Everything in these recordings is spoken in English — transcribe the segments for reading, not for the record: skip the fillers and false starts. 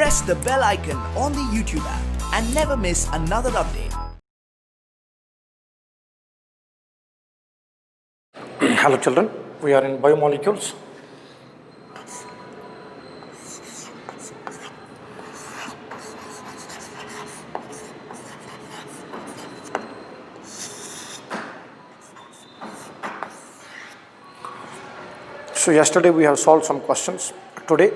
press the bell icon on the YouTube app and never miss another update. Hello children, we are in biomolecules. So yesterday we have solved some questions. Today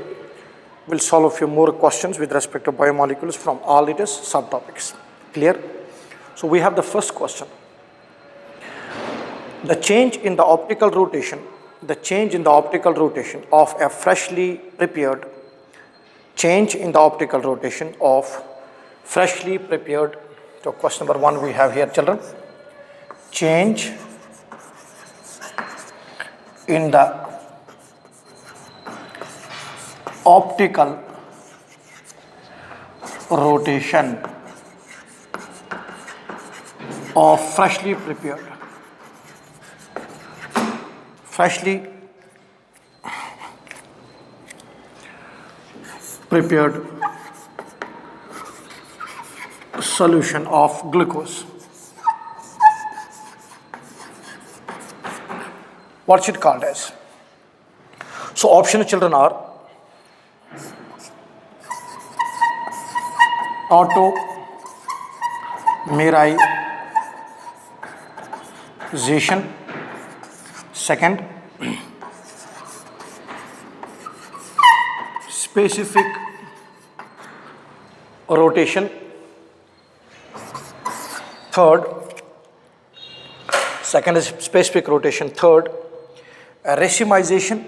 we'll solve a few more questions with respect to biomolecules from all its subtopics. Clear? So we have the first question. The change in the optical rotation of a freshly prepared, so question number 1 we have here children, change in the optical rotation of freshly prepared solution of glucose. What's it called as? So options children are automerization, second specific rotation, third racemization,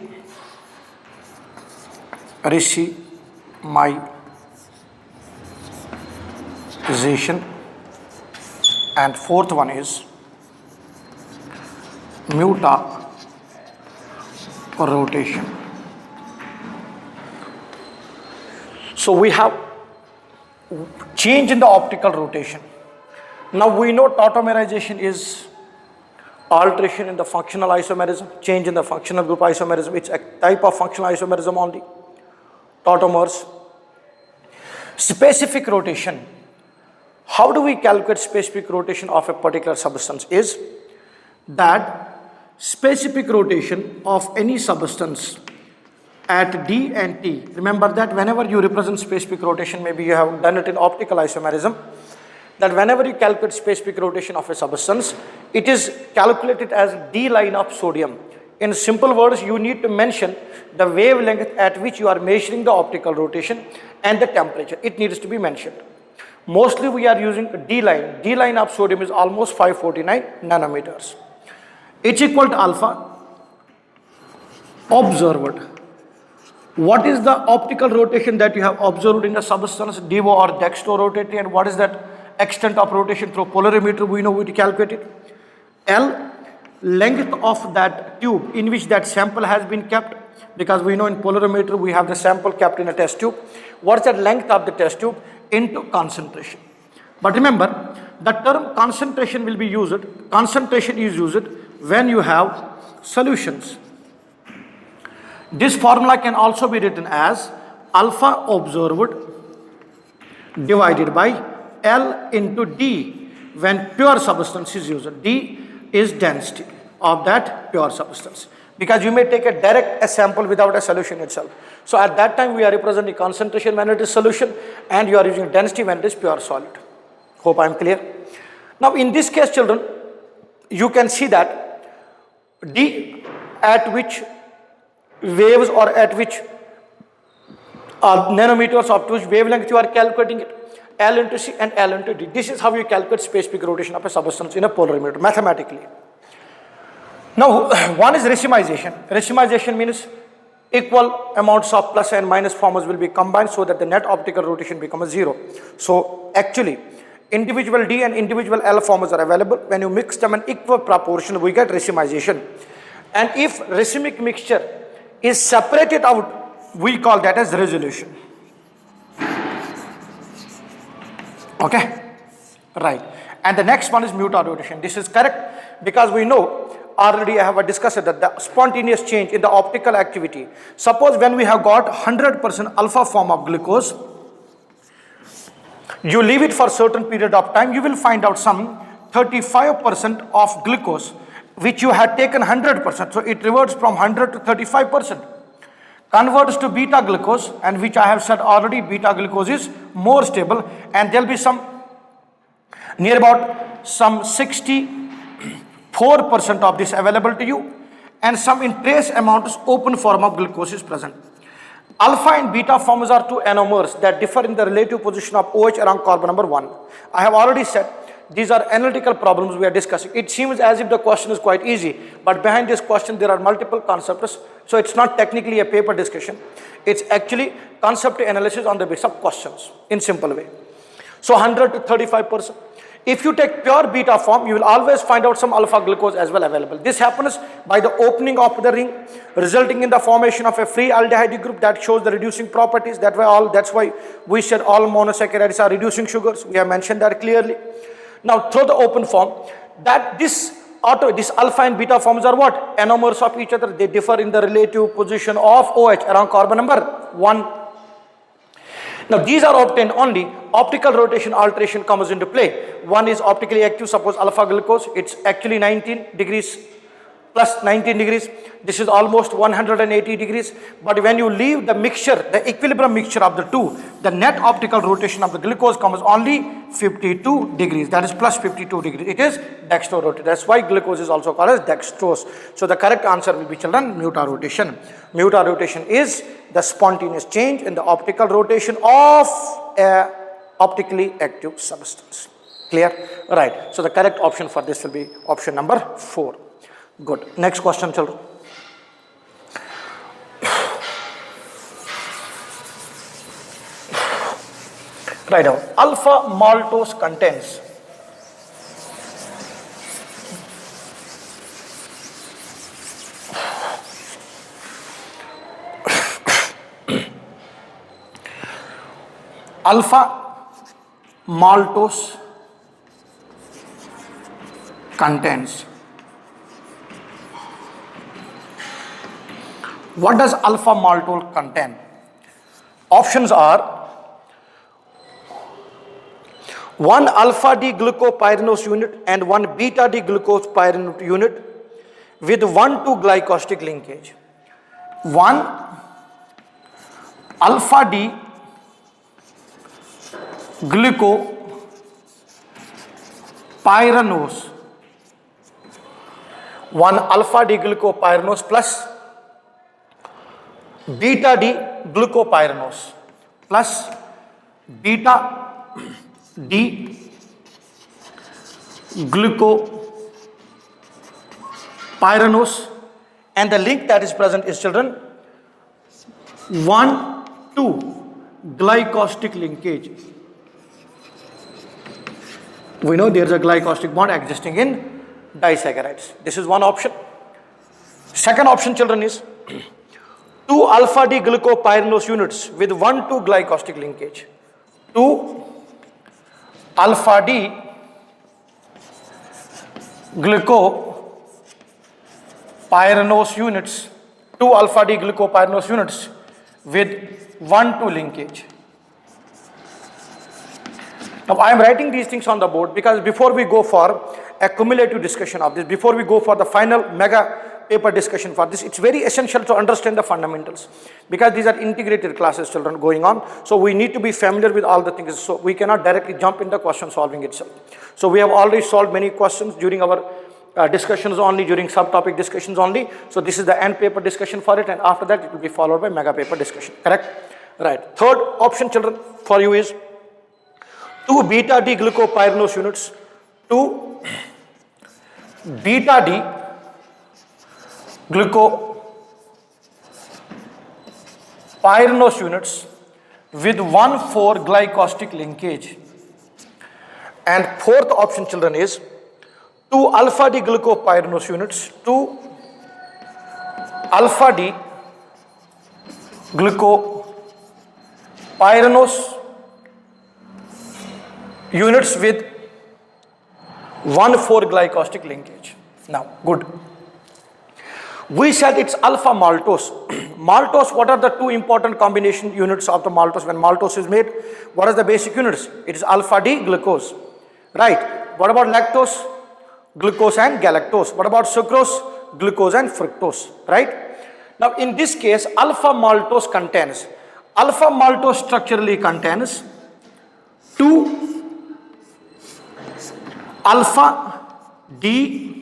and fourth one is mutarotation. So we have change in the optical rotation. Now we know tautomerization is alteration in the functional isomerism, change in the functional group isomerism. It's a type of functional isomerism only, tautomers. Specific rotation. How do we calculate specific rotation of a particular substance? Is that specific rotation of any substance at D and T. Remember that whenever you represent specific rotation, maybe you have done it in optical isomerism, that whenever you calculate specific rotation of a substance, it is calculated as D line of sodium. In simple words, you need to mention the wavelength at which you are measuring the optical rotation and the temperature. It needs to be mentioned. Mostly we are using D line. D line of sodium is almost 549 nanometers. H equal to alpha observed. What is the optical rotation that you have observed in the substance, devo or dextrorotating, and what is that extent of rotation through polarimeter? We know we calculate it. L, length of that tube in which that sample has been kept, because we know in polarimeter we have the sample kept in a test tube. What's that length of the test tube into concentration? But remember, the term concentration will be used, concentration is used when you have solutions. This formula can also be written as alpha observed divided by L into D when pure substance is used. D is density of that pure substance, because you may take a direct sample without a solution itself. So at that time we are representing concentration when it is solution, and you are using density when it is pure solid. Hope I am clear. Now in this case children, you can see that D at which waves or at which nanometers of which wavelength you are calculating it, L into C and L into D. This is how you calculate specific rotation of a substance in a polarimeter mathematically. Now one is racemization. Racemization means equal amounts of plus and minus formers will be combined so that the net optical rotation becomes 0. So actually individual D and individual L formers are available. When you mix them in equal proportion, we get racemization. And if racemic mixture is separated out, we call that as resolution. Okay, right. And the next one is mutarotation. This is correct because we know already I have discussed that the spontaneous change in the optical activity. Suppose when we have got 100% alpha form of glucose, You leave it for certain period of time, you will find out some 35% of glucose, which you had taken 100%. So it reverts from 100 to 35%. Converts to beta glucose, and which I have said already, beta glucose is more stable, and there will be some near about some 64% of this available to you, and some in trace amount is open form of glucose is present. Alpha and beta forms are two anomers that differ in the relative position of OH around carbon number 1. I have already said these are analytical problems we are discussing. It seems as if the question is quite easy, but behind this question there are multiple concepts. So it's not technically a paper discussion. It's actually concept analysis on the basis of questions in simple way. So 100 to 35%. If you take pure beta form, you will always find out some alpha glucose as well available. This happens by the opening of the ring, resulting in the formation of a free aldehyde group that shows the reducing properties. That's why we said all monosaccharides are reducing sugars. We have mentioned that clearly. Now, through the open form, that this alpha and beta forms are what? Anomers of each other. They differ in the relative position of OH around carbon number 1. Now, these are obtained only, optical rotation alteration comes into play. One is optically active, suppose alpha glucose, it's actually 19 degrees plus 19 degrees. This is almost 180 degrees. But when you leave the mixture, the equilibrium mixture of the two, the net optical rotation of the glucose comes only 52 degrees. That is plus 52 degrees. It is dextrorotate. That's why glucose is also called as dextrose. So the correct answer will be, children, mutarotation. Mutarotation is the spontaneous change in the optical rotation of a optically active substance. Clear? Right. So the correct option for this will be option number 4. Good. Next question, children. Right now, alpha maltose contains alpha maltose contains. What does alpha maltose contain? Options are 1 alpha D glucopyranose unit and 1 beta D glucopyranose unit with 1,2 glycostic linkage. 1 alpha D glucopyranose, 1 alpha D glucopyranose plus beta D glucopyranose plus beta D glucopyranose, and the link that is present is, children, 1,2 glycostic linkage. We know there is a glycostic bond existing in disaccharides. This is one option. Second option, children, is 2 alpha D glucopyranose units with 1,2 glycostic linkage. 2 alpha D glucopyranose units, 2 alpha D glucopyranose units with 1,2 linkage. Now I am writing these things on the board because before we go for a cumulative discussion of this, before we go for the final mega paper discussion for this, it's very essential to understand the fundamentals, because these are integrated classes, children, going on. So we need to be familiar with all the things. So we cannot directly jump into question solving itself. So we have already solved many questions during our discussions only, during subtopic discussions only. So this is the end paper discussion for it, and after that it will be followed by mega paper discussion. Correct? Right. Third option, children, for you is 2 beta D glucopyranose units, 2 beta D glucopyranose units with 1,4 glycostic linkage. And fourth option, children, is 2 alpha D glucopyranose units, 2 alpha D glucopyranose units with 1,4 glycostic linkage. Now, good. We said it's alpha maltose. Maltose, what are the two important combination units of the maltose? When maltose is made, what are the basic units? It is alpha D glucose, right? What about lactose? Glucose and galactose. What about sucrose? Glucose and fructose, right? Now in this case, alpha maltose structurally contains 2 alpha D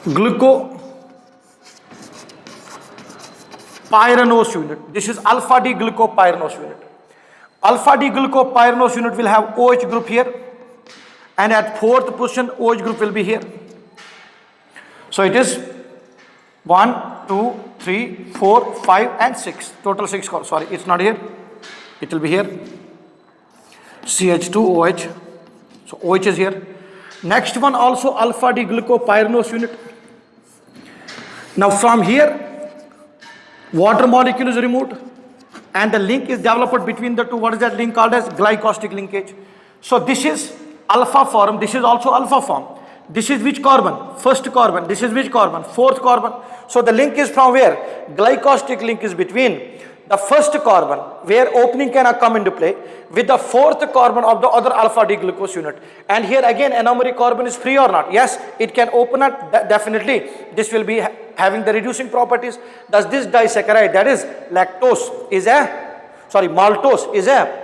glucopyranose unit. This is alpha D glucopyranose unit. Alpha D glucopyranose unit will have OH group here, and at 4th position OH group will be here. So it is 1, 2, 3, 4, 5 and 6. Total 6. Sorry, it's not here. It will be here. CH2OH. So OH is here. Next one also alpha D glucopyranose unit. Now from here, water molecule is removed and the link is developed between the two. What is that link called as? Glycostic linkage. So this is alpha form. This is also alpha form. This is which carbon? First carbon. This is which carbon? 4th carbon. So the link is from where? Glycostic link is between the first carbon, where opening can come into play, with the 4th carbon of the other alpha D glucose unit. And here again anomeric carbon is free or not? Yes, it can open up, definitely. This will be having the reducing properties. Thus this disaccharide, that is maltose is a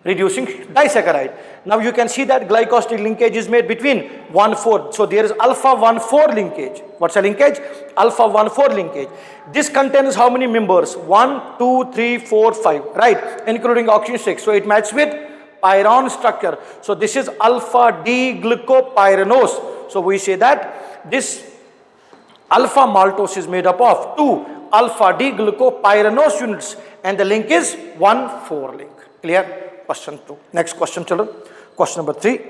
reducing disaccharide. Now you can see that glycostic linkage is made between 1,4. So there is alpha 1,4 linkage. What's a linkage? Alpha 1,4 linkage. This contains how many members? 1, 2, 3, 4, 5, right? Including oxygen 6. So it matches with pyran structure. So this is alpha D glucopyranose. So we say that this alpha maltose is made up of 2 alpha D glucopyranose units, and the link is 1,4 link. Clear? Question 2. Next question, children. Question number 3.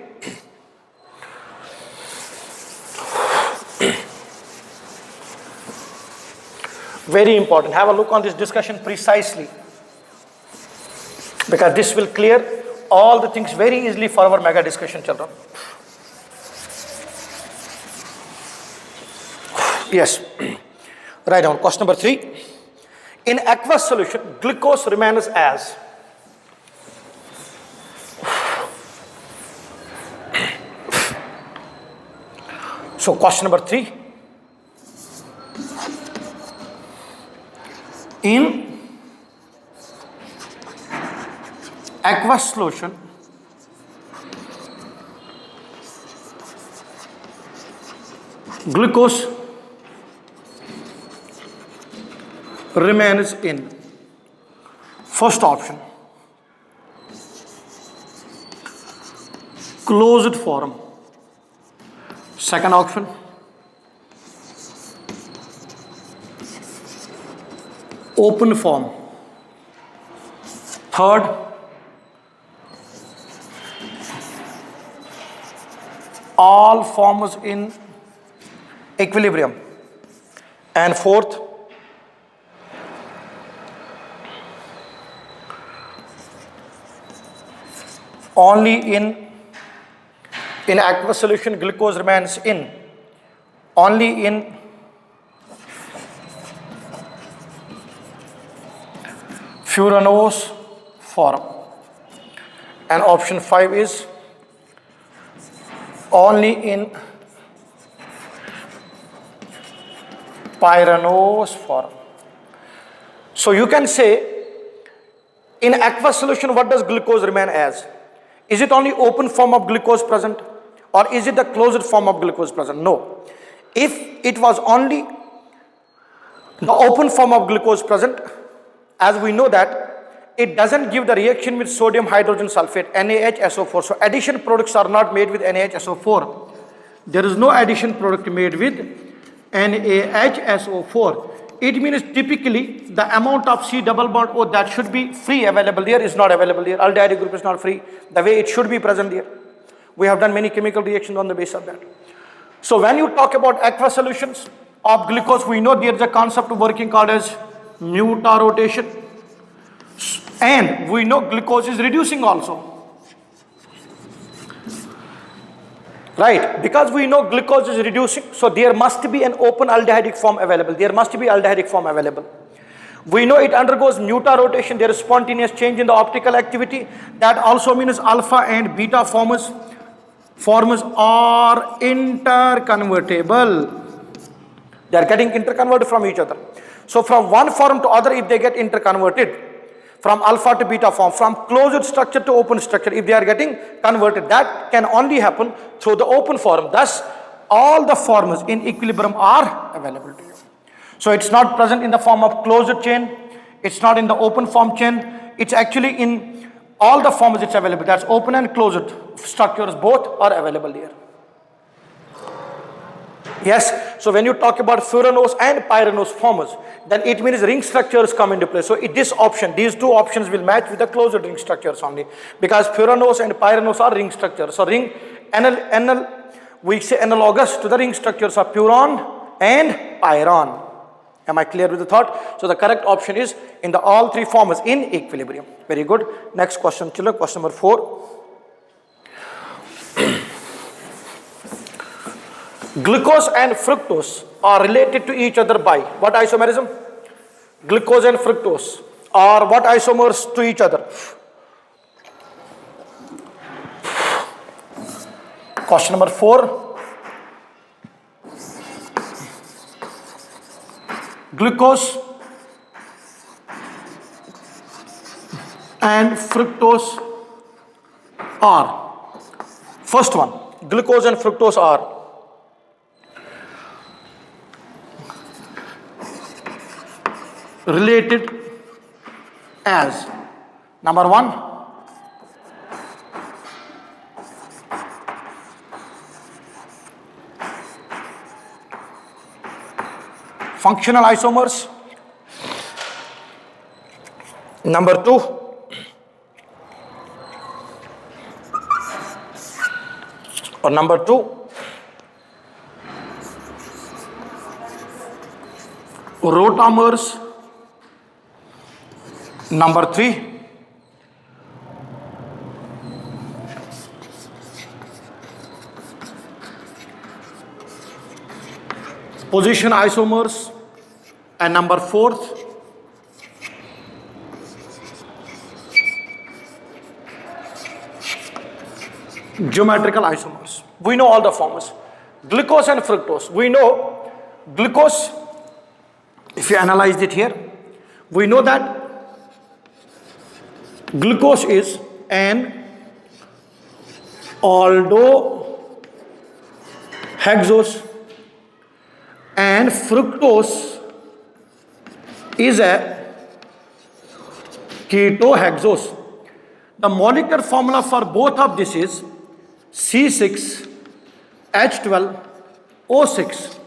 Very important. Have a look on this discussion precisely, because this will clear all the things very easily for our mega discussion, children. Yes. Write down question number 3. In aqueous solution, glucose remains as. So question number 3. In aqueous solution, glucose remains in first option, closed form. Second option, open form. Third, all forms in equilibrium. And fourth, only in aqueous solution glucose remains in only in furanose form. And option 5 is only in pyranose form. So you can say in aqueous solution, what does glucose remain as? Is it only open form of glucose present, or is it the closed form of glucose present? No. If it was only the open form of glucose present, as we know that it doesn't give the reaction with sodium hydrogen sulfate, NaHSO4. So addition products are not made with NaHSO4. There is no addition product made with NaHSO4. It means typically the amount of C double bond O that should be free available there is not available here. Aldehyde group is not free the way it should be present here. We have done many chemical reactions on the basis of that. So when you talk about aqueous solutions of glucose, we know there is a concept of working called as Muta rotation, and we know glucose is reducing also. right? Because we know glucose is reducing, so there must be an open aldehydic form available. There must be aldehydic form available. We know it undergoes muta rotation. There is spontaneous change in the optical activity. That also means alpha and beta forms are interconvertible. They are getting interconverted from each other. So from one form to other, if they get interconverted, from alpha to beta form, from closed structure to open structure, if they are getting converted, that can only happen through the open form. Thus, all the forms in equilibrium are available to you. So it's not present in the form of closed chain, it's not in the open form chain, it's actually in all the forms it's available. That's open and closed structures, both are available here. Yes, so when you talk about furanose and pyranose forms, then it means ring structures come into play. So this option, these two options will match with the closed ring structures only, because furanose and pyranose are ring structures. So ring, we say analogous to the ring structures of furan and pyron. Am I clear with the thought? So the correct option is in the all three forms in equilibrium. Very good. Next question, children, question number 4. Glucose and fructose are related to each other by what isomerism? Glucose and fructose are what isomers to each other? Question number 4. Glucose and fructose are, first one, glucose and fructose are related as, number 1, functional isomers, number 2, or number 2, rotamers, number 3, position isomers, and number 4th, geometrical isomers. We know all the forms. Glucose and fructose. We know glucose, if you analyze it here, we know that glucose is an aldohexose and fructose is a ketohexose. The molecular formula for both of this is C6H12O6.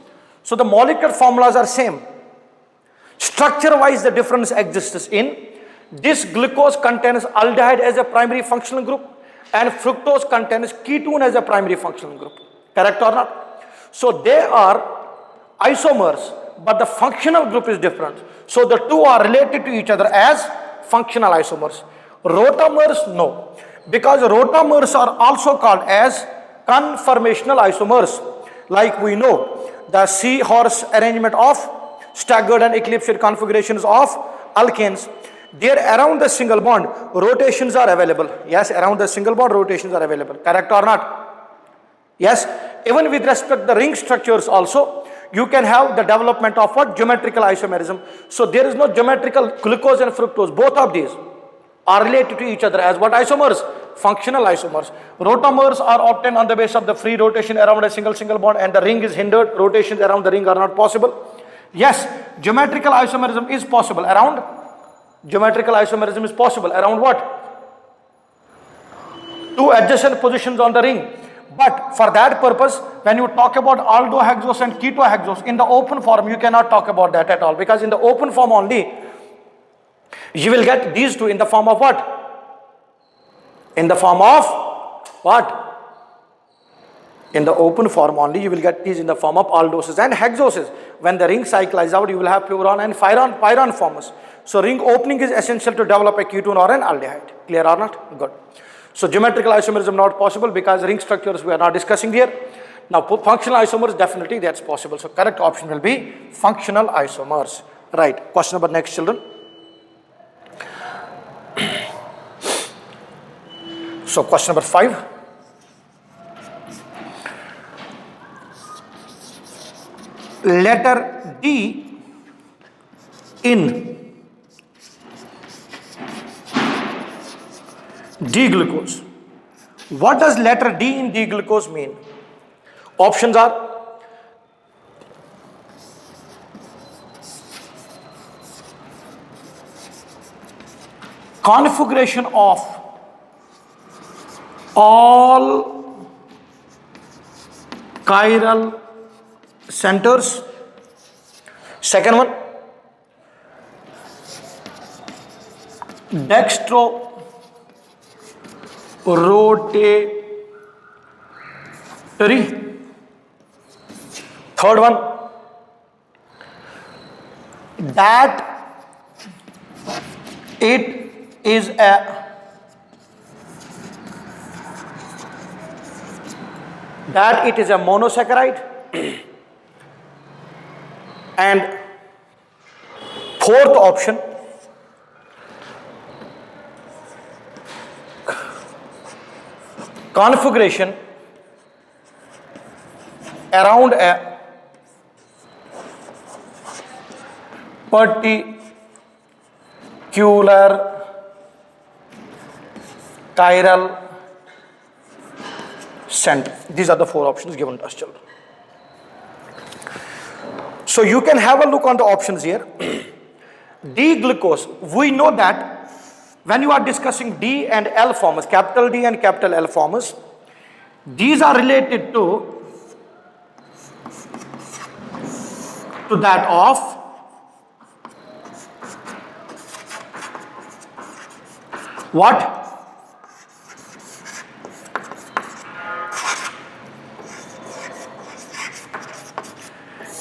So the molecular formulas are same. Structure wise the difference exists in this. Glucose contains aldehyde as a primary functional group and fructose contains ketone as a primary functional group. Correct or not? So they are isomers, but the functional group is different. So the two are related to each other as functional isomers. Rotamers, no, because rotamers are also called as conformational isomers. Like we know the seahorse arrangement of staggered and eclipsed configurations of alkanes, there around the single bond rotations are available. Yes, around the single bond rotations are available. Correct or not? Yes, even with respect to the ring structures also, you can have the development of what? Geometrical isomerism. So there is no geometrical glucose and fructose. Both of these are related to each other as what isomers? Functional isomers. Rotamers are obtained on the basis of the free rotation around a single bond, and the ring is hindered. Rotations around the ring are not possible. Yes, geometrical isomerism is possible around. Geometrical isomerism is possible around what? Two adjacent positions on the ring. But for that purpose, when you talk about aldohexose and ketohexose in the open form, you cannot talk about that at all, because in the open form only you will get these two in the form of what? In the form of what? In the open form only you will get these in the form of aldoses and hexoses. When the ring cyclizes out, you will have furan and pyron forms. So ring opening is essential to develop a ketone or an aldehyde. Clear or not? Good. So geometrical isomerism not possible because ring structures we are not discussing here. Now functional isomers, definitely that's possible. So correct option will be functional isomers. Right. Question number next, children. So question number 5. Letter D in D-glucose. What does letter D in D-glucose mean? Options are configuration of all chiral centers. Second one, dextrorotatory. Third one, that it is a monosaccharide. And fourth option, configuration around a particular chiral center. These are the 4 options given to us, children. So you can have a look on the options here. D-glucose, we know that when you are discussing D and L formers, capital D and capital L formers, these are related to that of what?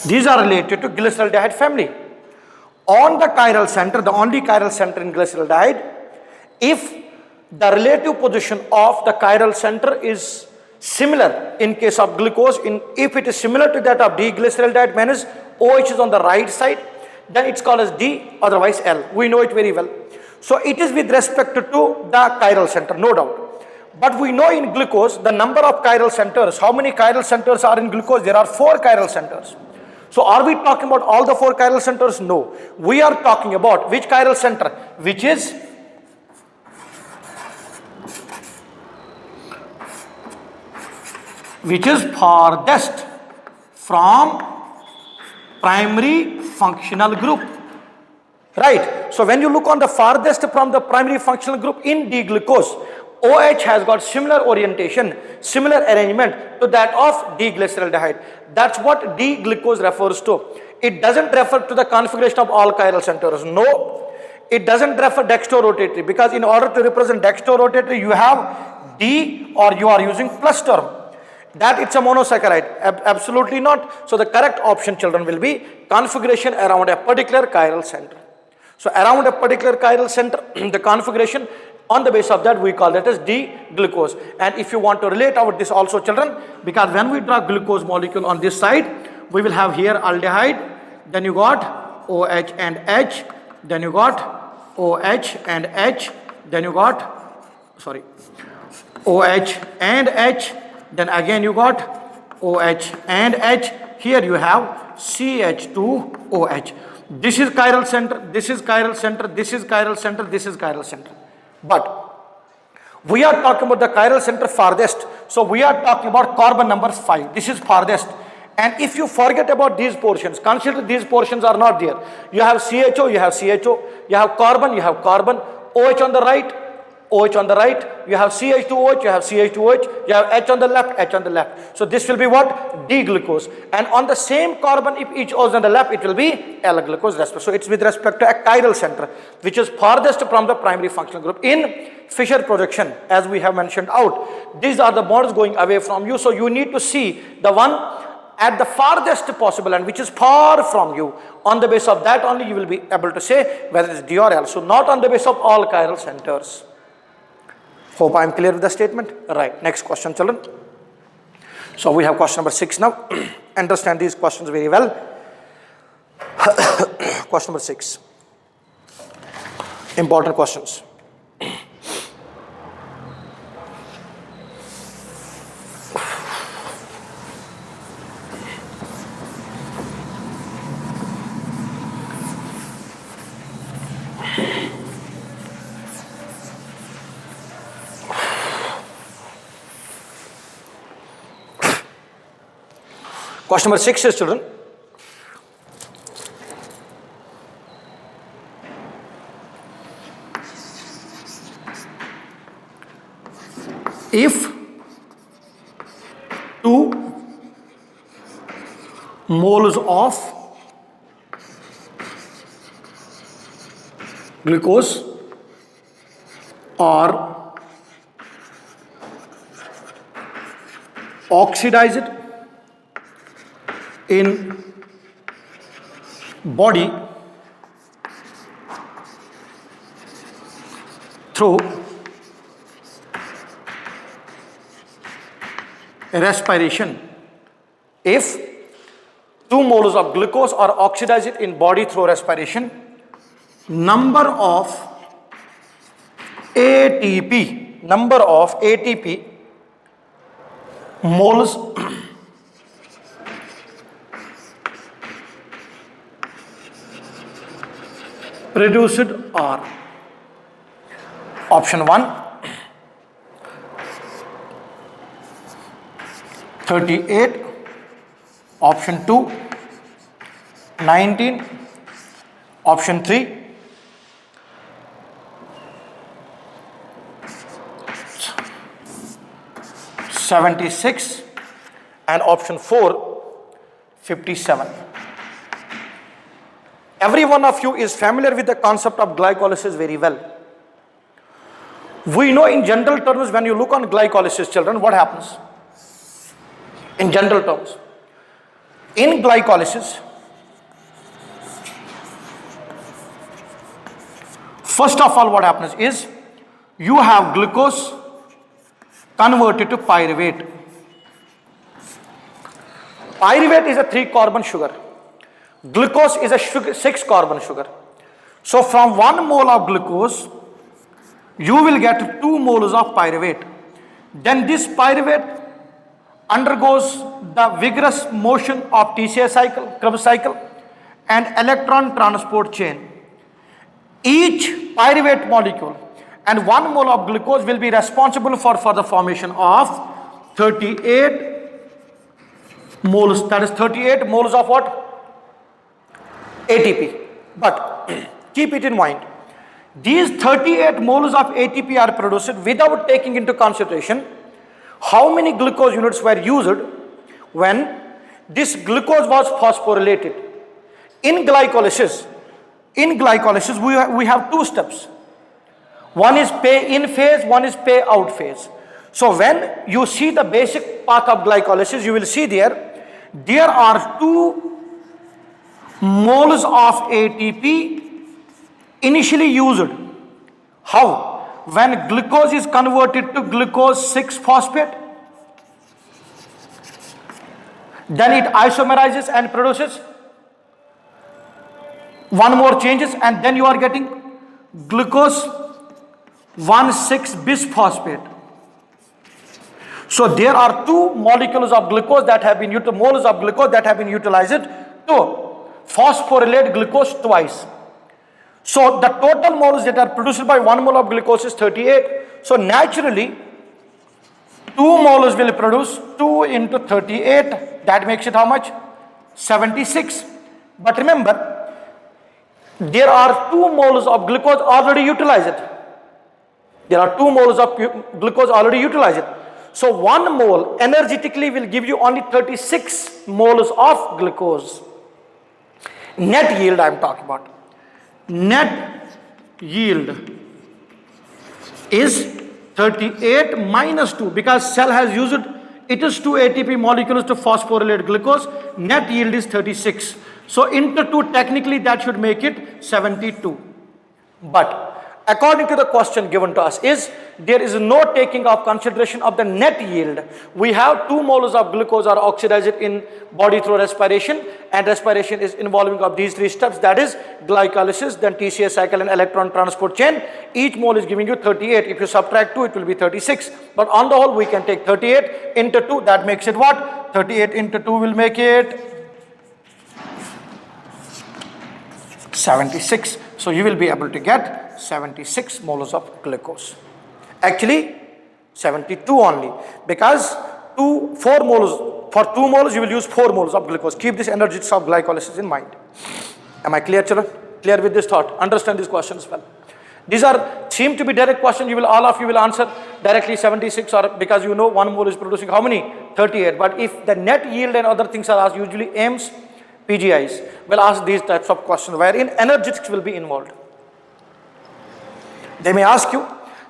These are related to glyceraldehyde family. On the chiral center, the only chiral center in glyceraldehyde, if the relative position of the chiral center is similar in case of glucose, if it is similar to that of D-glyceraldehyde, means OH is on the right side, then it's called as D, otherwise L. We know it very well. So it is with respect to the chiral center, no doubt. But we know in glucose, the number of chiral centers, how many chiral centers are in glucose? There are 4 chiral centers. So are we talking about all the 4 chiral centers? No. We are talking about which chiral center? Which is farthest from primary functional group. Right. So when you look on the farthest from the primary functional group in D-glucose, OH has got similar orientation, similar arrangement to that of D-glyceraldehyde. That's what D-glucose refers to. It doesn't refer to the configuration of all chiral centers. No, it doesn't refer dextrorotatory, because in order to represent dextrorotatory, you have D or you are using plus term. That it's a monosaccharide. Absolutely not. So the correct option, children, will be configuration around a particular chiral center. So around a particular chiral center, the configuration, on the basis of that we call that as D-glucose. And if you want to relate out this also, children, because when we draw glucose molecule on this side, we will have here aldehyde, then you got OH and H, then you got OH and H, then you got, OH and H, then again you got OH and H, here you have CH2OH. This is chiral center, this is chiral center, this is chiral center, this is chiral center. But we are talking about the chiral center farthest. So we are talking about carbon number 5. This is farthest. And if you forget about these portions, consider these portions are not there. You have CHO, you have CHO, you have carbon, OH on the right, OH on the right, you have CH2OH, you have CH2OH, you have H on the left, H on the left. So this will be what? D-glucose. And on the same carbon, if each O is on the left, it will be L-glucose. So it's with respect to a chiral center, which is farthest from the primary functional group. In Fischer projection, as we have mentioned out, these are the bonds going away from you. So you need to see the one at the farthest possible and which is far from you. On the basis of that only you will be able to say whether it is D or L. So not on the basis of all chiral centers. Hope I am clear with the statement. Right, next question, children. So we have question number 6 now. Understand these questions very well. Question number 6. Important questions. Question number 6 is, children, if 2 moles of glucose are oxidized in body through respiration. If 2 moles of glucose are oxidized in body through respiration, number of ATP moles produced are option 1 38, option 2 19, option 3 76, and option 4 57. Every one of you is familiar with the concept of glycolysis very well. We know in general terms, when you look on glycolysis, children, what happens? In general terms, in glycolysis, first of all, what happens is you have glucose converted to pyruvate. Pyruvate is a 3-carbon sugar. Glucose is a 6-carbon sugar. So from 1 mole of glucose, you will get 2 moles of pyruvate. Then this pyruvate undergoes the vigorous motion of TCA cycle, Krebs cycle, and electron transport chain. Each pyruvate molecule and 1 mole of glucose will be responsible for the formation of 38 moles. That is 38 moles of what? ATP. But keep it in mind, these 38 moles of ATP are produced without taking into consideration how many glucose units were used when this glucose was phosphorylated. In glycolysis, we have 2 steps. One is pay in phase, one is pay out phase. So when you see the basic path of glycolysis, you will see there are 2 moles of ATP initially used. How? When glucose is converted to glucose 6-phosphate, then it isomerizes and produces 1 more changes, and then you are getting glucose 1,6-bisphosphate. So there are 2 molecules of glucose that have been moles of glucose that have been utilized to phosphorylate glucose twice. So the total moles that are produced by 1 mole of glucose is 38. So naturally, 2 moles will produce 2 into 38. That makes it how much? 76. But remember, there are 2 moles of glucose already utilized. So 1 mole energetically will give you only 36 moles of glucose. Net yield I am talking about. Net yield is 38 minus 2, because cell has used it is 2 ATP molecules to phosphorylate glucose. Net yield is 36. So into 2, technically that should make it 72. But according to the question given to us is, there is no taking of consideration of the net yield. We have 2 moles of glucose are oxidized in body through respiration, and respiration is involving of these 3 steps, that is glycolysis, then TCA cycle and electron transport chain. Each mole is giving you 38. If you subtract 2, it will be 36. But on the whole, we can take 38 into 2. That makes it what? 38 into 2 will make it 76. So you will be able to get 76 moles of glucose. Actually 72 only, because 4 moles, for 2 moles you will use 4 moles of glucose. Keep this energetics of glycolysis in mind. Am I clear, children? Clear with this thought? Understand this question as well. These seem to be direct questions. All of you will answer directly 76, or because you know 1 mole is producing how many? 38. But if the net yield and other things are asked, usually AIMS, PGIs will ask these types of questions wherein energetics will be involved. They may ask you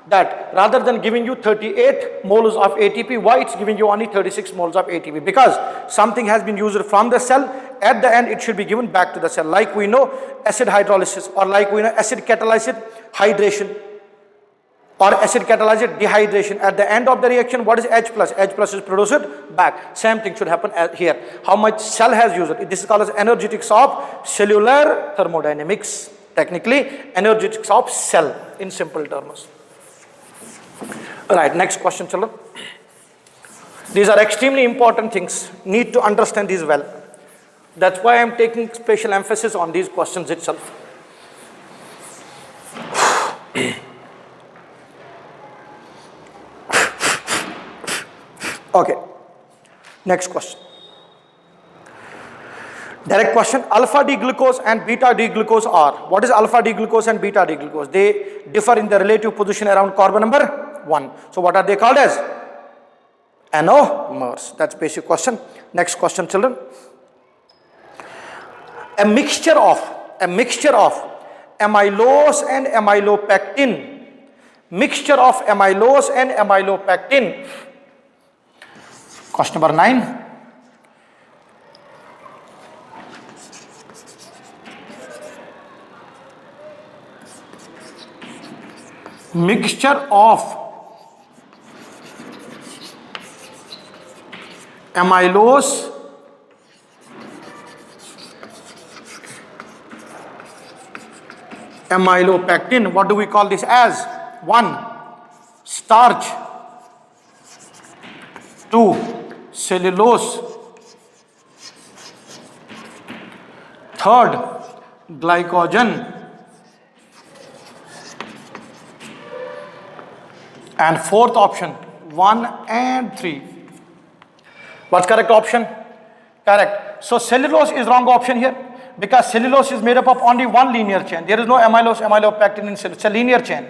that rather than giving you 38 moles of ATP, why it's giving you only 36 moles of ATP? Because something has been used from the cell. At the end, it should be given back to the cell. Like we know acid hydrolysis, or like we know acid catalyzed hydration, or acid catalyzed dehydration. At the end of the reaction, what is H+? H+ is produced back. Same thing should happen here. How much cell has used it? This is called as energetics of cellular thermodynamics. Technically, energetics of cell in simple terms. Right, next question, children. These are extremely important things. Need to understand these well. That's why I am taking special emphasis on these questions itself. Okay, next question. Direct question. Alpha D glucose and beta D glucose are. What is alpha D glucose and beta D glucose? They differ in the relative position around carbon number 1. So what are they called as? Anomers. That's basic question. Next question, children. A mixture of amylose and amylopectin. Mixture of amylose and amylopectin. Question number 9. Mixture of amylose amylopectin. What do we call this as? 1. Starch. 2. Cellulose. 3rd. Glycogen. And 4th option, 1 and 3. What's correct option? Correct. So cellulose is wrong option here, because cellulose is made up of only one linear chain. There is no amylose, amylopectin in cellulose. It's a linear chain.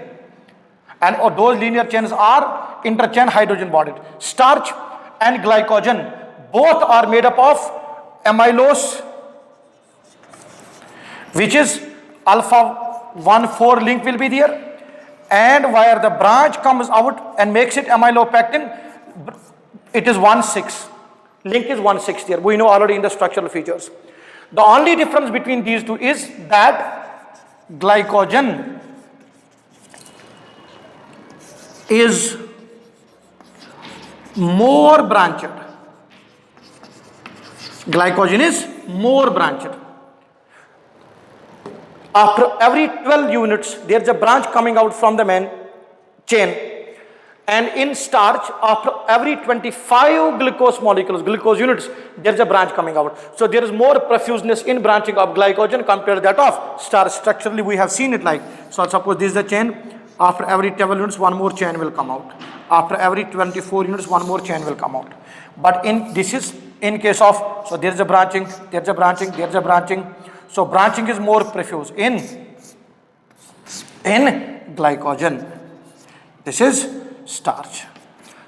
And those linear chains are interchain hydrogen bonded. Starch and glycogen, both are made up of amylose, which is alpha 1,4 link will be there. And where the branch comes out and makes it amylopectin, it is 1,6. Link is 1,6 here. We know already in the structural features. The only difference between these two is that glycogen is more branched. Glycogen is more branched. After every 12 units, there is a branch coming out from the main chain. And in starch, after every 25 glucose molecules, glucose units, there is a branch coming out. So there is more profuseness in branching of glycogen compared to that of starch. Structurally, we have seen it like. So suppose this is the chain. After every 12 units, one more chain will come out. After every 24 units, one more chain will come out. But this is in case of, so there is a branching, there is a branching, there is a branching. So branching is more profuse in glycogen. This is starch.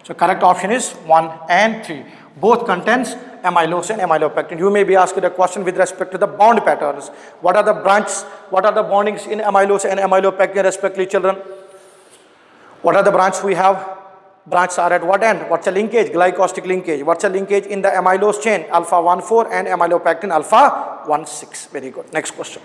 So correct option is 1 and 3. Both contains amylose and amylopectin. You may be asked a question with respect to the bond patterns. What are the branches? What are the bondings in amylose and amylopectin respectively, children? What are the branches we have? Branches are at what end? What's the linkage? Glycosidic linkage. What's the linkage in the amylose chain? Alpha 1,4 and amylopectin alpha 1,6. Very good. Next question.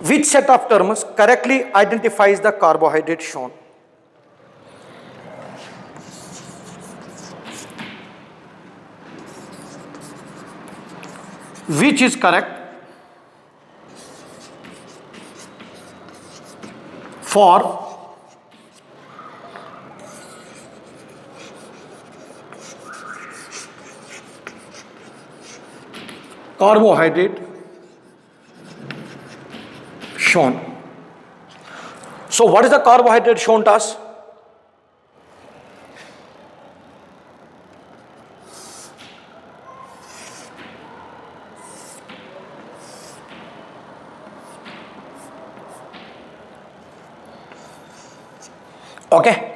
Which set of terms correctly identifies the carbohydrate shown? Which is correct for carbohydrate shown? So what is the carbohydrate shown to us? Okay.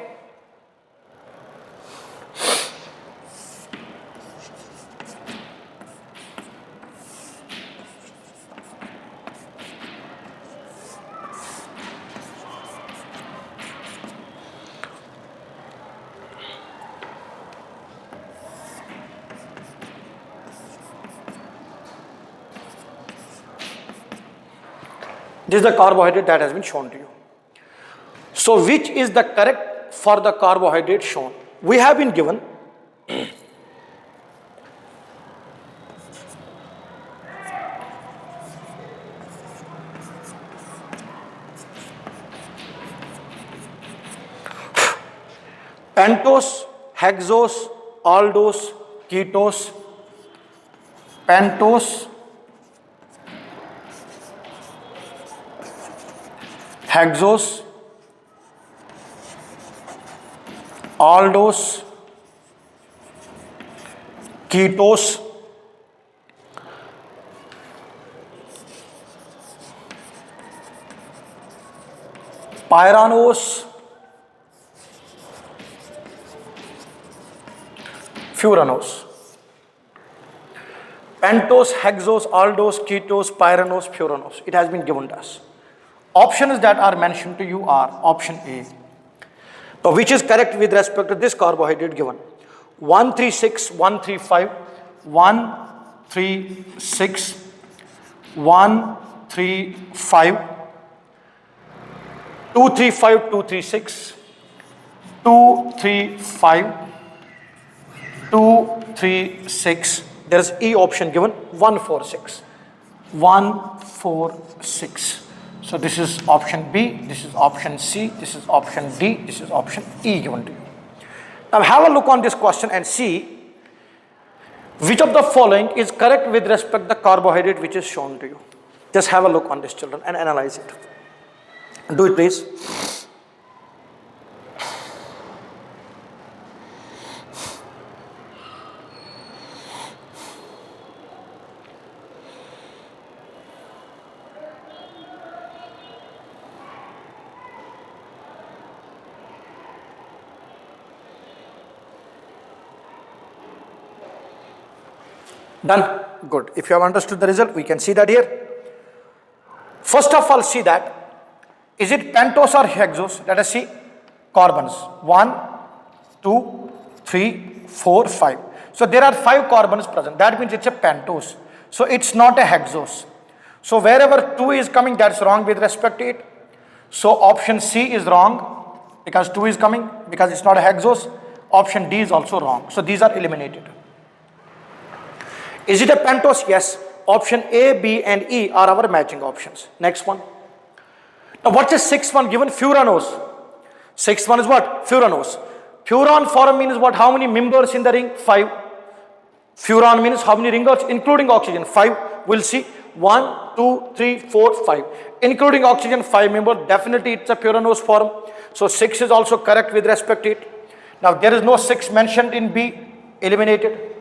This is the carbohydrate that has been shown to you. So which is the correct for the carbohydrate shown? We have been given pentose, hexose, aldose, ketose, pentose, hexose, aldose, ketose, pyranose, furanose. Pentose, hexose, aldose, ketose, pyranose, furanose. It has been given to us. Options that are mentioned to you are option A. So which is correct with respect to this carbohydrate given? 136, 135, 136, 135, 235, 236, 235, 236. There is E option given 146. 146. So this is option B, this is option C, this is option D, this is option E given to you. Now have a look on this question and see which of the following is correct with respect to the carbohydrate which is shown to you. Just have a look on this, children, and analyze it. Do it, please. Done? Good. If you have understood the result, we can see that here. First of all, see that. Is it pentose or hexose? Let us see. Carbons. 1, 2, 3, 4, 5. So there are 5 carbons present. That means it's a pentose. So it's not a hexose. So wherever 2 is coming, that's wrong with respect to it. So option C is wrong because 2 is coming because it's not a hexose. Option D is also wrong. So these are eliminated. Is it a pentose? Yes. Option A, B and E are our matching options. Next one. Now what's the sixth one given? Furanose. Sixth one is what? Furanose. Furan form means what? How many members in the ring? 5. Furan means how many ringers including oxygen? 5. We'll see. 1, 2, 3, 4, 5. Including oxygen, 5 members. Definitely it's a furanose form. So 6 is also correct with respect to it. Now there is no 6 mentioned in B. Eliminated.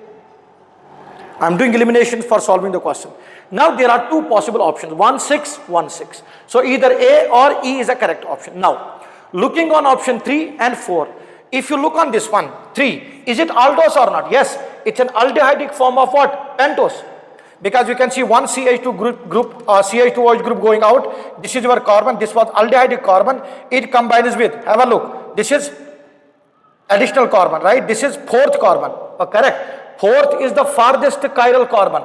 I am doing elimination for solving the question. Now there are 2 possible options, 1, 6, 1, 6. So either A or E is a correct option. Now, looking on option 3 and 4, if you look on this one, 3, is it aldose or not? Yes, it's an aldehydic form of what? Pentose. Because you can see one CH2 group CH2OH group going out. This is your carbon, this was aldehydic carbon. It combines with, have a look, this is additional carbon, right? This is 4th carbon, correct. 4th is the farthest chiral carbon.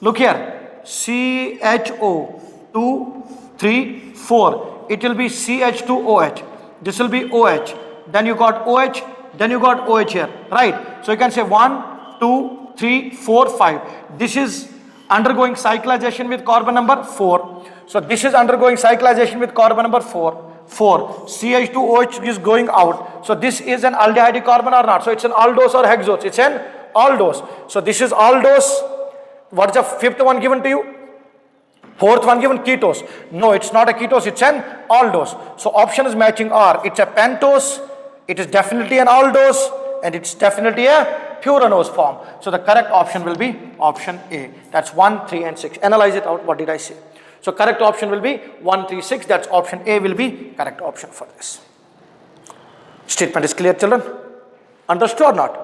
Look here, CHO, 2, 3, 4. It will be CH2OH. This will be OH. Then you got OH. Then you got OH here, right? So you can say 1, 2, 3, 4, 5. This is undergoing cyclization with carbon number 4. So this is undergoing cyclization with carbon number 4. 4. CH2OH is going out. So this is an aldehyde carbon or not? So it's an aldose or hexose? It's an aldose. So this is aldose. What's the fifth one given to you? Fourth one given ketose. No, it's not a ketose, it's an aldose. So option is matching R. It's a pentose, it is definitely an aldose, and it's definitely a furanose form. So the correct option will be option A. That's 1, 3 and 6. Analyze it out. What did I say? So correct option will be 1, 3, 6. That's option A will be correct option for this. Statement is clear, children? Understood or not?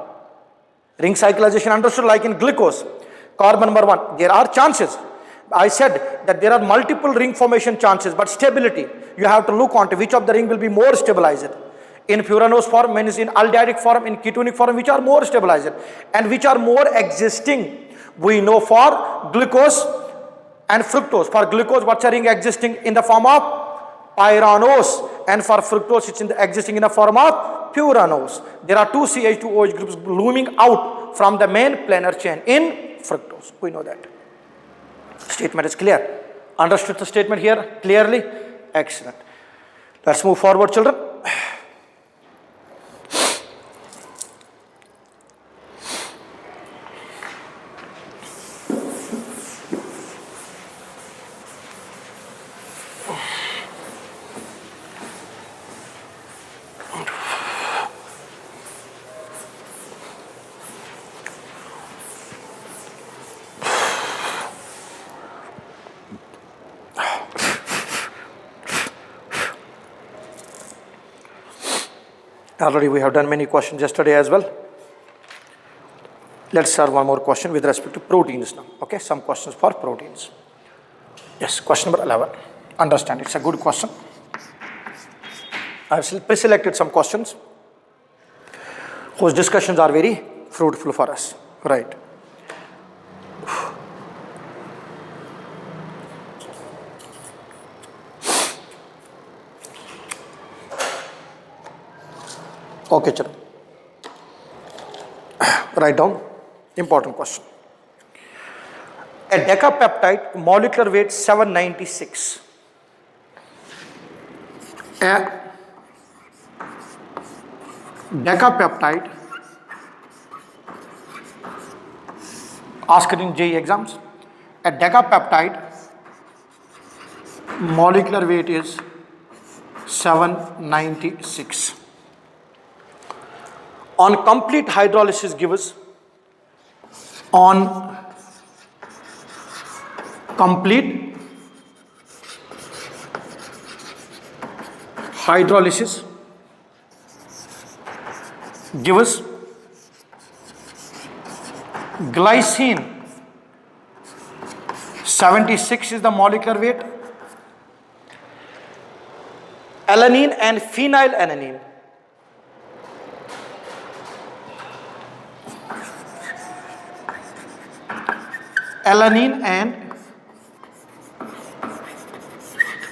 Ring cyclization understood, like in glucose. Carbon number 1. There are chances. I said that there are multiple ring formation chances, but stability, you have to look onto which of the ring will be more stabilized. In furanose form, means in aldehydic form, in ketonic form, which are more stabilized and which are more existing. We know for glucose and fructose. For glucose, what's a ring existing in the form of pyranose, and for fructose, it's existing in the form of furanose. There are two CH2OH groups blooming out from the main planar chain in fructose. We know that. Statement is clear. Understood the statement here clearly? Excellent. Let's move forward, children. Already we have done many questions yesterday as well. Let's start one more question with respect to proteins now. Okay, some questions for proteins. Yes, question number 11. Understand, it's a good question. I have pre-selected some questions whose discussions are very fruitful for us. Right. Okay, chalo. Write down. Important question. A decapeptide, molecular weight 796. A decapeptide, asked in JEE exams. A decapeptide, molecular weight is 796. On complete hydrolysis gives, on complete hydrolysis gives glycine 76 is the molecular weight, alanine and phenylalanine. Alanine and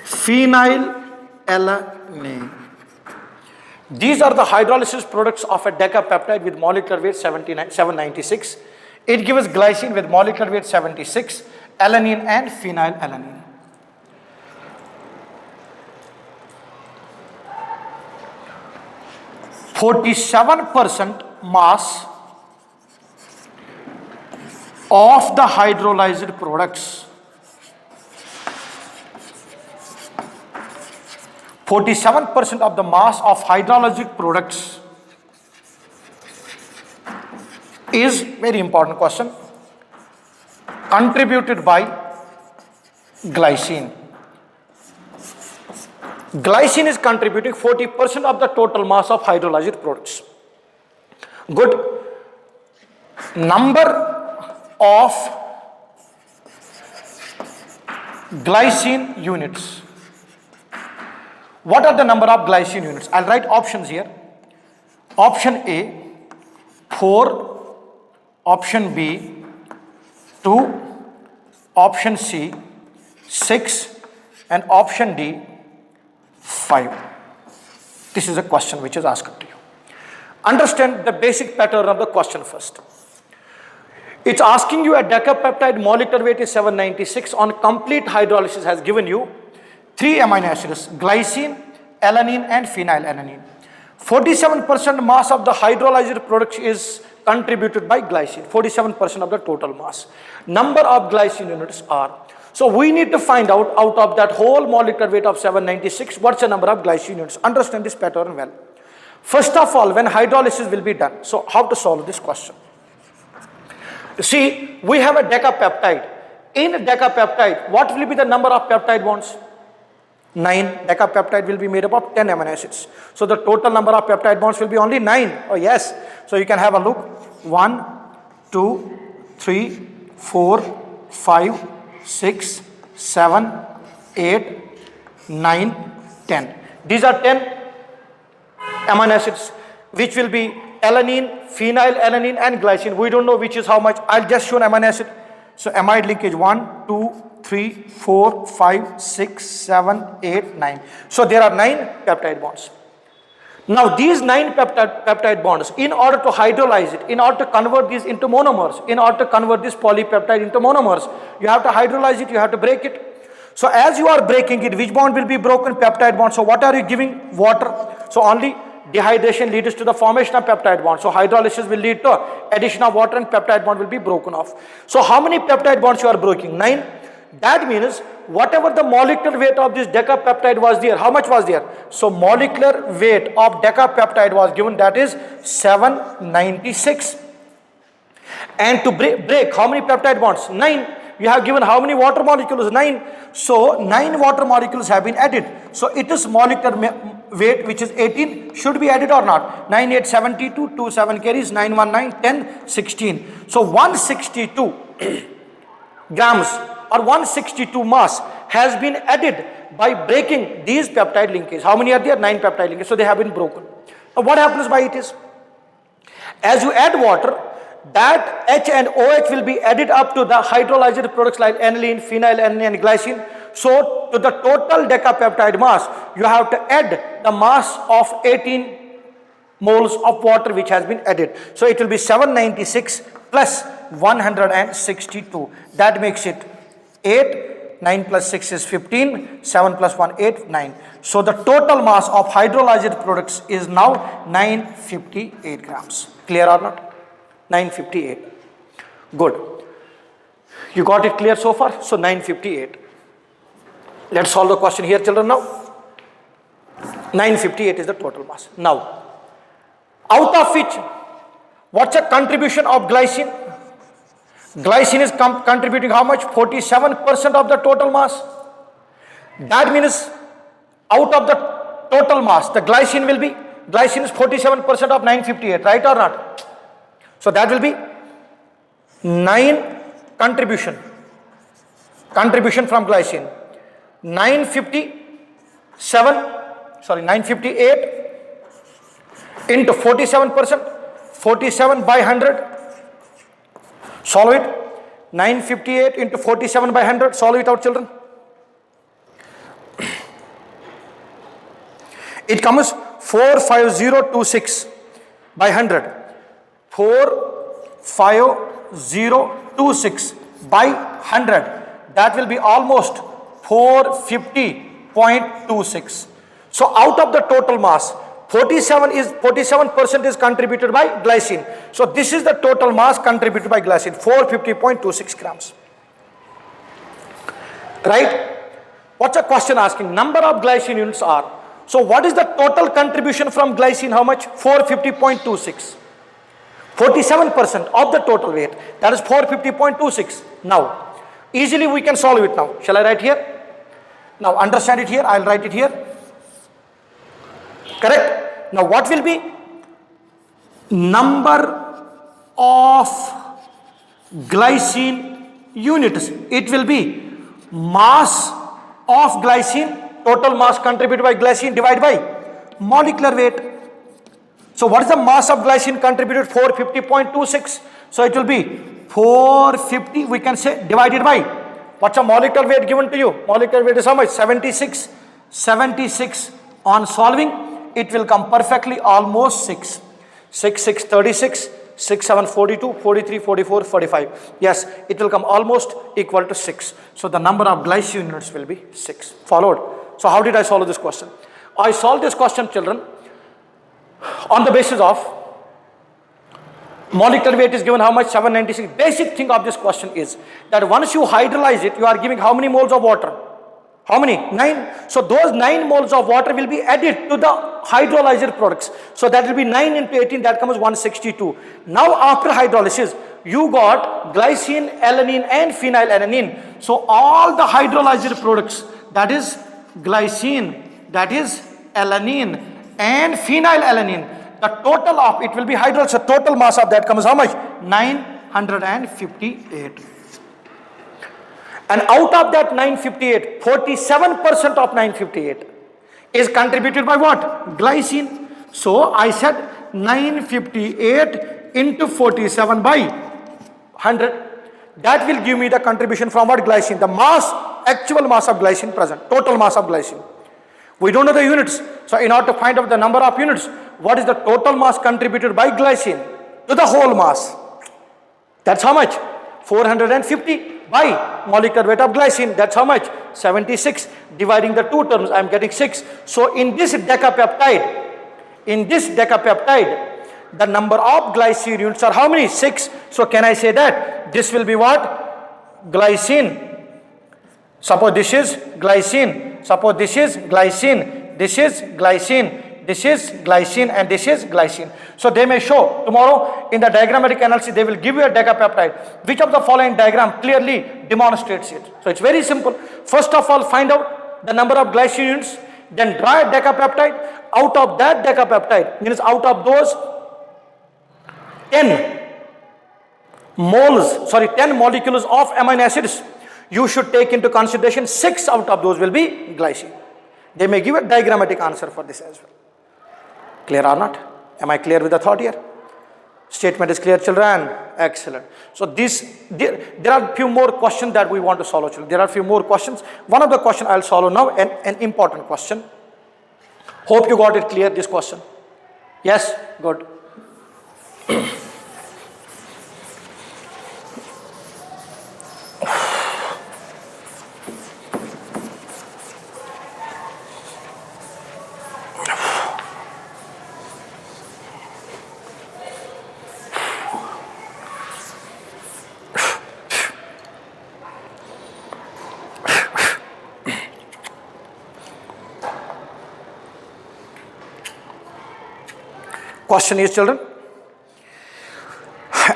phenylalanine. These are the hydrolysis products of a decapeptide with molecular weight 796. It gives glycine with molecular weight 76, alanine and phenylalanine. %47% mass of the hydrolyzed products, 47% of the mass of hydrolyzed products is, very important question, contributed by glycine. Glycine is contributing 40% of the total mass of hydrolyzed products. Good. Number of glycine units. What are the number of glycine units? I'll write options here. Option A, 4. Option B, 2. Option C, 6. and option D 5. This is a question which is asked to you. Understand the basic pattern of the question first. It's asking you a decapeptide molecular weight is 796 on complete hydrolysis has given you 3 amino acids, glycine, alanine and phenylalanine. 47% mass of the hydrolyzed product is contributed by glycine, 47% of the total mass. Number of glycine units are. So we need to find out of that whole molecular weight of 796, what's the number of glycine units. Understand this pattern well. First of all, when hydrolysis will be done, so how to solve this question? See, we have a decapeptide. In decapeptide, what will be the number of peptide bonds? 9. Decapeptide will be made up of 10 amino acids. So the total number of peptide bonds will be only 9. Oh yes. So you can have a look. 1, 2, 3, 4, 5, 6, 7, 8, 9, 10. These are 10 amino acids, which will be alanine, phenylalanine and glycine. We don't know which is how much. I'll just show an amino acid. So amide linkage 1, 2, 3, 4, 5, 6, 7, 8, 9. So there are 9 peptide bonds. Now these 9 peptide bonds, in order to hydrolyze it, in order to convert these into monomers, in order to convert this polypeptide into monomers, you have to hydrolyze it, you have to break it. So as you are breaking it, which bond will be broken? Peptide bond. So what are you giving? Water. So only dehydration leads to the formation of peptide bond. So hydrolysis will lead to addition of water and peptide bond will be broken off. So how many peptide bonds you are breaking? 9. That means whatever the molecular weight of this decapeptide was there, how much was there? So molecular weight of decapeptide was given, that is 796. And to break how many peptide bonds? 9. You have given how many water molecules? 9. So 9 water molecules have been added. So it is molecular weight which is 18 should be added or not? 9, 8, 72, 2, 7 carries, 9, 1, 9, 10, 16. So 162 grams or 162 mass has been added by breaking these peptide linkages. How many are there? 9 peptide linkages. So they have been broken. Now what happens by it is, as you add water, that H and OH will be added up to the hydrolyzed products like aniline, phenylalanine and glycine. So to the total decapeptide mass, you have to add the mass of 18 moles of water which has been added. So it will be 796 plus 162. That makes it 8. 9 plus 6 is 15. 7 plus 1, 8, 9. So the total mass of hydrolyzed products is now 958 grams. Clear or not? 958. Good. You got it clear so far? So 958. Let's solve the question here, children, now. 958 is the total mass. Now, out of which, what's the contribution of glycine? Glycine is contributing how much? 47% of the total mass. That means out of the total mass, the glycine is 47% of 958, right or not? So that will be 9 contribution from glycine. 958 into 47%, 47 by 100. Solve it. 958 into 47 by 100. Solve it out, children. It comes 45026 by 100. 45026 by 100. That will be almost 450.26. So out of the total mass, 47% is contributed by glycine. So this is the total mass contributed by glycine, 450.26 grams. Right? What's the question asking? Number of glycine units are. So what is the total contribution from glycine? How much? 450.26. 47% of the total weight. That is 450.26. Now, easily we can solve it now. Shall I write here? Now understand it here. I'll write it here. Correct? Now what will be number of glycine units? It will be mass of glycine, total mass contributed by glycine divided by molecular weight. So what is the mass of glycine contributed? 450.26. So it will be 450, we can say, divided by What's a molecular weight given to you? Molecular weight is how much? 76. 76 on solving, it will come perfectly almost 6. 6, 6, 36, 6, 7, 42, 43, 44, 45. Yes, it will come almost equal to 6. So the number of glycine units will be 6. Followed. So how did I solve this question? I solved this question, children, on the basis of molecular weight is given how much? 796. Basic thing of this question is that once you hydrolyze it, you are giving how many moles of water? How many? 9. So those 9 moles of water will be added to the hydrolyzed products. So that will be 9 into 18, that comes 162. Now after hydrolysis, you got glycine, alanine and phenylalanine. So all the hydrolyzed products, that is glycine, that is alanine and phenylalanine, the total of it will be hydrolyzed. So total mass of that comes how much? 958. And out of that 958, 47% of 958 is contributed by what? Glycine. So I said 958 into 47 by 100. That will give me the contribution from what? Glycine. The mass, actual mass of glycine present, total mass of glycine. We don't know the units. So in order to find out the number of units, what is the total mass contributed by glycine to the whole mass? That's how much? 450 by molecular weight of glycine. That's how much? 76. Dividing the two terms, I am getting 6. So in this decapeptide, the number of glycine units are how many? 6. So can I say that this will be what? Glycine. Suppose this is glycine. Suppose this is glycine. This is glycine. This is glycine and this is glycine. So they may show tomorrow in the diagrammatic analysis, they will give you a decapeptide. Which of the following diagram clearly demonstrates it? So it's very simple. First of all, find out the number of glycine units, then draw a decapeptide. Out of that decapeptide, means out of those 10 molecules of amino acids, you should take into consideration 6 out of those will be glycine. They may give a diagrammatic answer for this as well. Clear or not? Am I clear with the thought here? Statement is clear, children? Excellent. So there are few more questions that we want to solve, children. There are few more questions. One of the question I'll solve now, an important question. Hope you got it clear, this question. Yes? Good. Question is, children,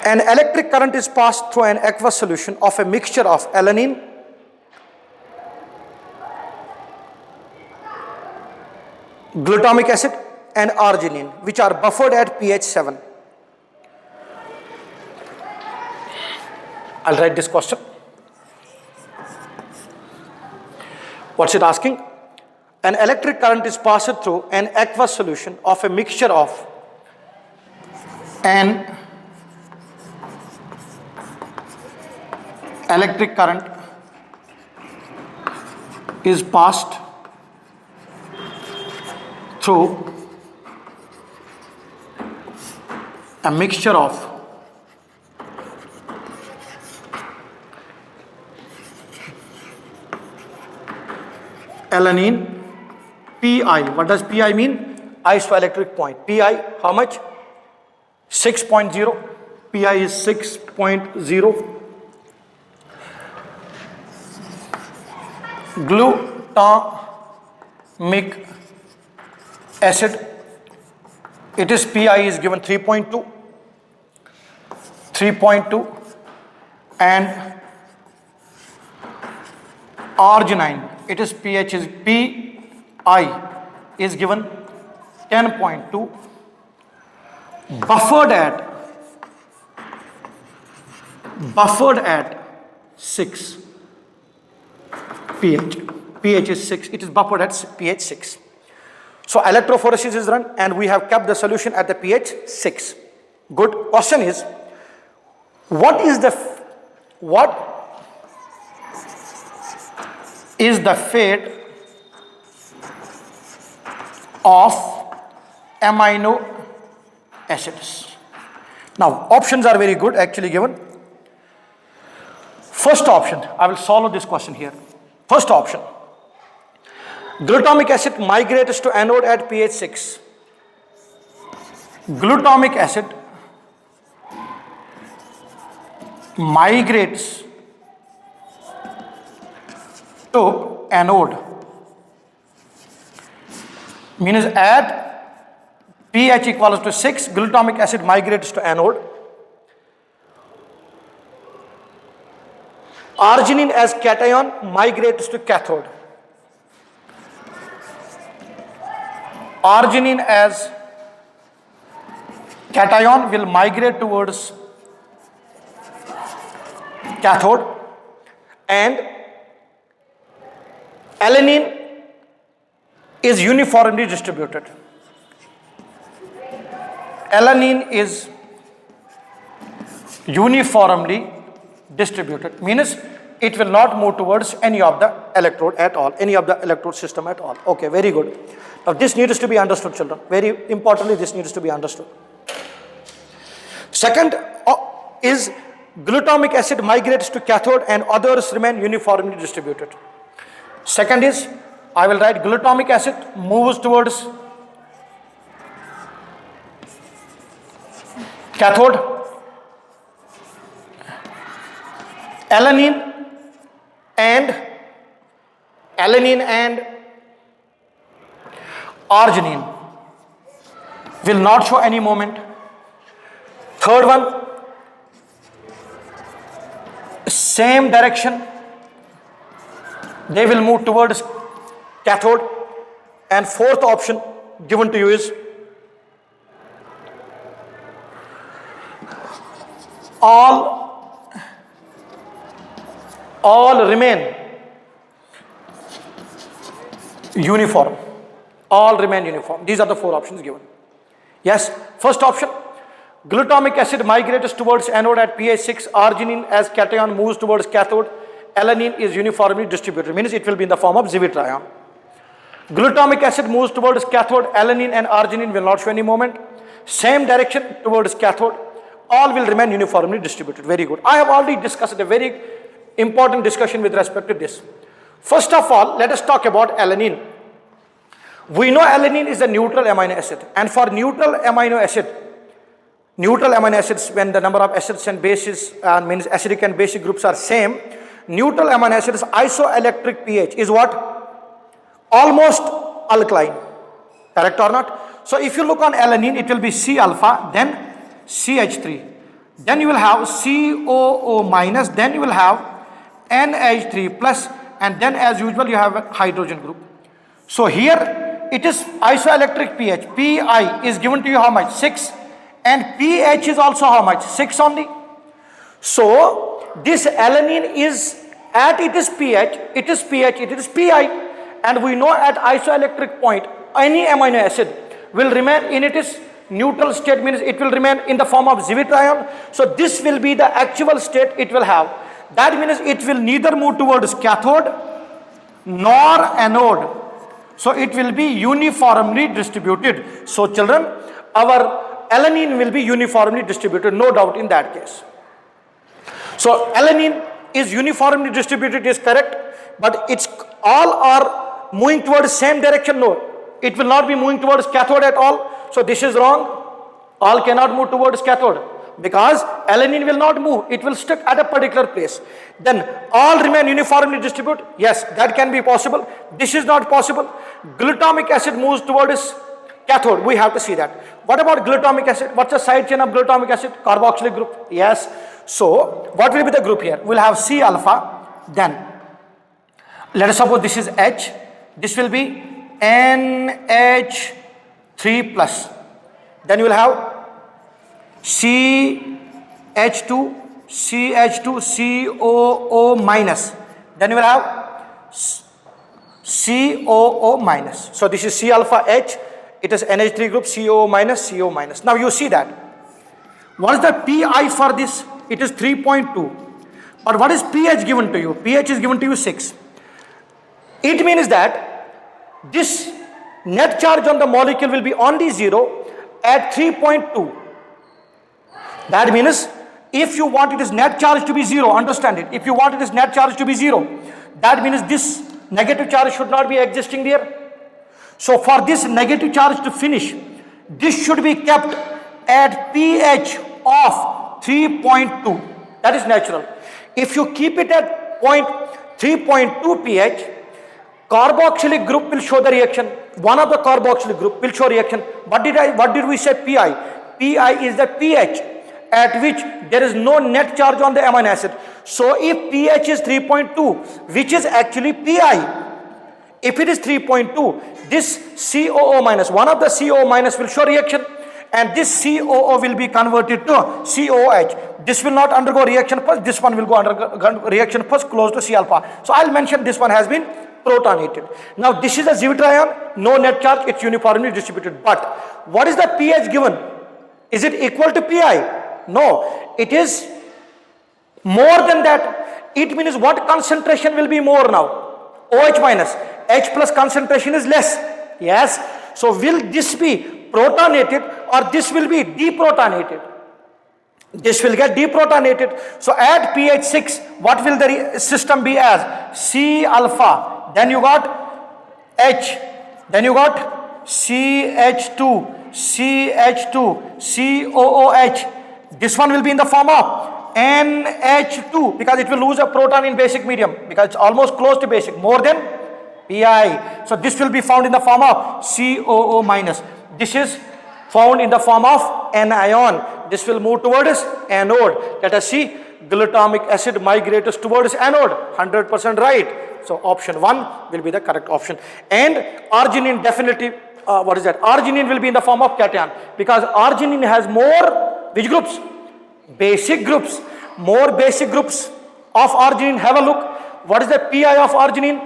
an electric current is passed through an aqueous solution of a mixture of alanine, glutamic acid and arginine, which are buffered at pH 7. I'll write this question. What's it asking? An electric current is passed through an aqueous solution of a mixture of an electric current is passed through a mixture of alanine, Pi. What does Pi mean? Isoelectric point. Pi, how much? 6.0. Pi is 6.0. Glutamic acid, it is Pi is given 3.2. And arginine, it is pH is Pi is given 10.2. Buffered at 6 pH. pH is 6. It is buffered at pH 6. So electrophoresis is run and we have kept the solution at the pH 6. Good. Question is, what is the fate of amino acids. Now, options are very good actually given. First option, I will solve this question here. First option, glutamic acid migrates to anode at pH 6. Glutamic acid migrates to anode, means at pH equals to 6, glutamic acid migrates to anode. Arginine as cation migrates to cathode. Arginine as cation will migrate towards cathode, and alanine is uniformly distributed. Alanine is uniformly distributed, means it will not move towards any of the electrode at all, any of the electrode system at all. Okay, very good. Now this needs to be understood, children. Very importantly, this needs to be understood. Second is glutamic acid migrates to cathode and others remain uniformly distributed. Second is, I will write glutamic acid moves towards cathode, alanine and arginine will not show any moment. Third one, same direction, they will move towards cathode. And fourth option given to you is all remain uniform. All remain uniform. These are the four options given. Yes, first option, glutamic acid migrates towards anode at pH 6, arginine as cation moves towards cathode, alanine is uniformly distributed, means it will be in the form of Zwitterion. Glutamic acid moves towards cathode, alanine and arginine will not show any moment. Same direction towards cathode, all will remain uniformly distributed. Very good. I have already discussed a very important discussion with respect to this. First of all, let us talk about alanine. We know alanine is a neutral amino acid, and for neutral amino acids, when the number of acids and bases means acidic and basic groups are same, neutral amino acids isoelectric pH is what? Almost alkaline. Correct or not? So if you look on alanine, it will be C alpha, then CH3, then you will have COO minus, then you will have NH3 plus, and then as usual you have a hydrogen group. So here it is isoelectric pH. Pi is given to you how much? 6, and pH is also how much? 6 only. So this alanine is at its pH, it is Pi, and we know at isoelectric point any amino acid will remain in its neutral state, means it will remain in the form of Zwitterion. So this will be the actual state it will have. That means it will neither move towards cathode nor anode. So it will be uniformly distributed. So children, our alanine will be uniformly distributed, no doubt in that case. So alanine is uniformly distributed is correct, but it's all are moving towards same direction. No, it will not be moving towards cathode at all. So this is wrong. All cannot move towards cathode because alanine will not move. It will stick at a particular place. Then all remain uniformly distributed. Yes, that can be possible. This is not possible. Glutamic acid moves towards cathode. We have to see that. What about glutamic acid? What's the side chain of glutamic acid? Carboxylic group. Yes. So what will be the group here? We'll have C alpha. Then let us suppose this is H. This will be NH3 plus. Then you will have CH2, COO minus. Then you will have COO minus. So this is C alpha H. It is NH3 group, COO minus, CO minus. Now you see that. What is the Pi for this? It is 3.2. But what is pH given to you? pH is given to you 6. It means that this net charge on the molecule will be only 0 at 3.2. That means if you want it is net charge to be 0, understand it. If you want it is net charge to be 0, that means this negative charge should not be existing there. So for this negative charge to finish, this should be kept at pH of 3.2. That is natural. If you keep it at 3.2 pH, carboxylic group will show the reaction. One of the carboxylic group will show reaction. What did we say pi? Pi is the pH at which there is no net charge on the amino acid. So if pH is 3.2, which is actually pi, if it is 3.2, this COO minus, one of the COO minus will show reaction, and this COO will be converted to COH. This will not undergo reaction first, this one will go undergo reaction first, close to C alpha. So I'll mention this one has been protonated. Now this is a zwitterion, no net charge, it's uniformly distributed. But what is the pH given? Is it equal to pi? No, it is more than that. It means what concentration will be more now? OH minus. H plus concentration is less. Yes. So will this be protonated or this will be deprotonated? This will get deprotonated. So at pH 6, what will the system be as? C alpha. Then you got H. Then you got CH2, CH2, COOH. This one will be in the form of NH2 because it will lose a proton in basic medium because it's almost close to basic, more than pi. So this will be found in the form of COO minus. This is found in the form of anion. This will move towards anode. Let us see, glutamic acid migrates towards anode. 100% right. So option 1 will be the correct option. And arginine definitely, arginine will be in the form of cation because arginine has more, which groups? Basic groups. More basic groups of arginine. Have a look. What is the pi of arginine?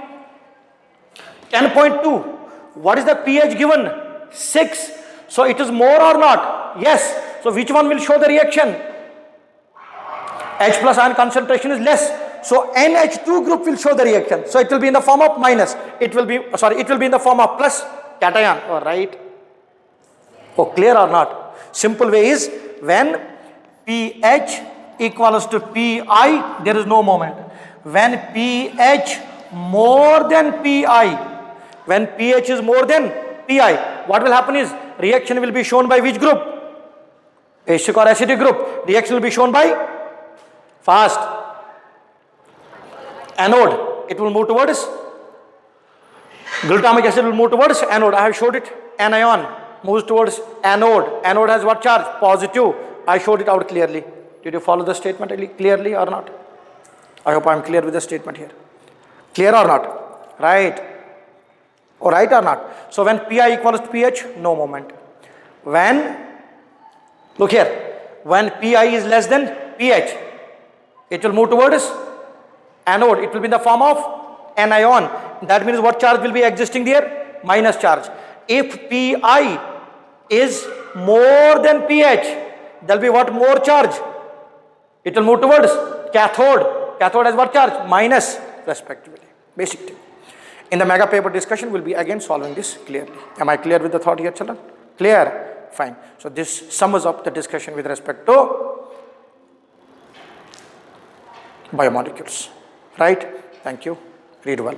10.2. What is the pH given? 6. So it is more or not? Yes. So which one will show the reaction? H plus ion concentration is less. So NH2 group will show the reaction. So it will be in the form of minus. It will be in the form of plus cation. All right. Oh, clear or not? Simple way is when pH equals to pi, there is no moment. When pH more than pi, when pH is more than pi, what will happen is reaction will be shown by which group? Basic or acidic group. Reaction will be shown by fast anode. It will move towards glutamic acid will move towards anode. I have showed it. Anion moves towards anode. Anode has what charge? Positive. I showed it out clearly. Did you follow the statement clearly or not? I hope I am clear with the statement here. Clear or not? Right. Or right or not? So when pi equals to pH, no moment. When, look here, when pi is less than pH, it will move towards anode. It will be in the form of anion. That means what charge will be existing there? Minus charge. If pi is more than pH, there will be what more charge? It will move towards cathode. Cathode has what charge? Minus respectively. Basic thing. In the mega paper discussion, we'll be again solving this clearly. Am I clear with the thought here, children? Clear? Fine. So this sums up the discussion with respect to biomolecules. Right? Thank you. Read well.